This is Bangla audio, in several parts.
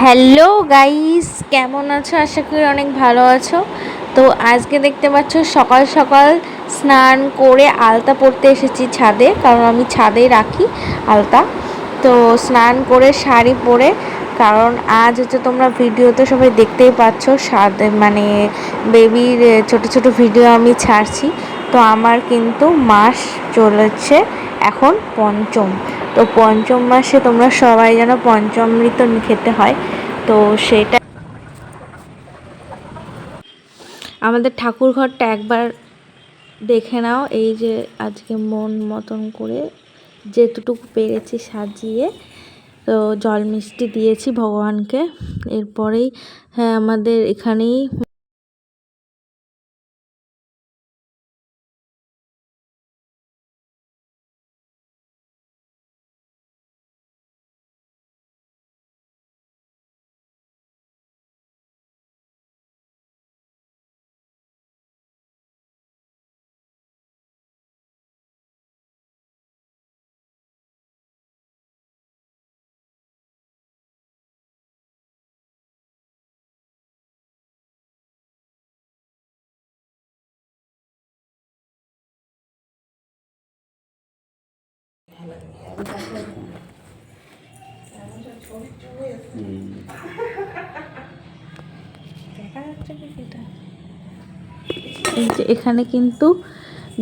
হ্যালো গাইস, কেমন আছো? আশা করি অনেক ভালো আছো। তো আজকে দেখতে পাচ্ছ সকাল সকাল স্নান করে আলতা পরতে এসেছি ছাদে, কারণ আমি ছাদেই রাখি আলতা। তো স্নান করে শাড়ি পরে, কারণ আজ হচ্ছে তোমরা ভিডিওতে সবাই দেখতেই পাচ্ছ মানে বেবির ছোট ছোট ভিডিও আমি ছাড়ছি। তো আমার কিন্তু মাস চলেছে এখন পঞ্চম। তো পঞ্চম মাসে তোমরা সবাই যেন পঞ্চামৃত খেতে হয়, তো সেটা আমাদের ঠাকুর ঘরটা একবার দেখে নাও। এই যে আজকে মন মতন করে যেতটুকু পেরেছি সাজিয়ে তো জল মিষ্টি দিয়েছি ভগবানকে। এরপরেই হ্যাঁ আমাদের এখানেই এখানে কিন্তু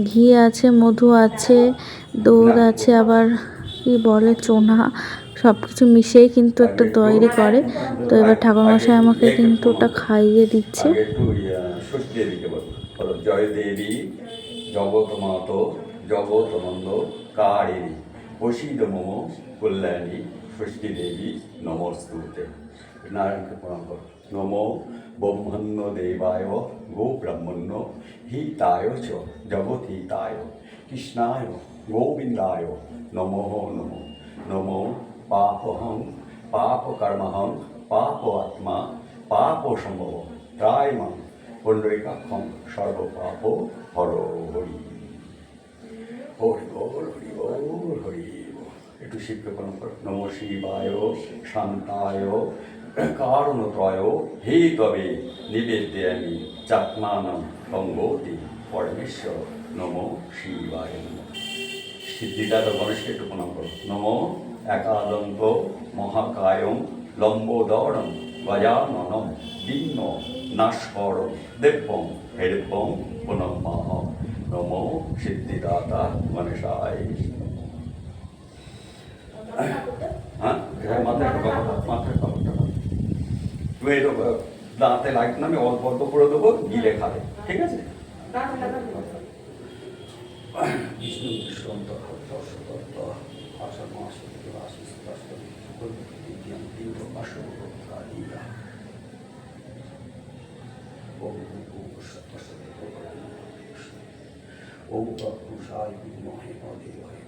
ঘি আছে, মধু আছে, দুধ আছে, আবার কি বলে চোনা, সব কিছু মিশিয়েই কিন্তু একটা তৈরি করে। তো এবার ঠাকুরমশাই আমাকে কিন্তু ওটা খাইয়ে দিচ্ছে। জয় দেবী জগৎমাত জগৎনন্দ কারিণী প্রসীদ মম কল্যাণী ষষ্ঠী দেবী নমস্তুতে। নারায়ণকে প্রণাম করো। নমো ব্রহ্মণ্য দেবায় গো ব্রাহ্মণ্য হিতায় চ জগৎহিতায় কৃষ্ণায় গোবিন্দায় নমো নমো। নমো পাপহং পাপকর্মহং পাপ আত্মা পাপ সম্ভব ত্রায় মাং পুণ্ডরিকাক্ষং সর্বপাপ হর হরি। হরি বল হরি বল হরি বল। একটু শিবকে প্রণাম করো। নম শিবায় শান্তায় কারণত্রয় হে তবে নিবেদ্যামি চাত্মানম অঙ্গতি পরমেশ্বর নম শিবায় নম। সিদ্ধিদাতা গণেশকে একটু প্রণাম করো। নম একাদন্ত মহাকায়ং লম্বোদরম গজাননম বিঘ্ন নাশকরম দেব্যং হেডব্যং পুনঃ নম সিদ্ধিদাতা গণেশায়। হ্যাঁ মাথায় মাথায় কাপড়টা তুমি এই দাঁতে লাগবে না, আমি অল্প অল্প করে দেবো, গিলে খাবে, ঠিক আছে? বিষ্ণু বিশ্বন্ত দর্শকত্ব আষাঢ় মাস থেকে আশিস বিজ্ঞান তীব্র পার্শ্বকালীরা ওম তৎপুরুষায় বিদ্মহে অধীমহে।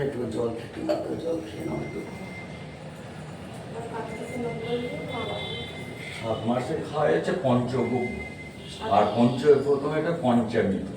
একটু জল খেতে জল খেয়ে নাও একটু। 7 মাসে খাওয়া যাচ্ছে পঞ্চগুপ, আর প্রথমে এটা পঞ্চামৃত।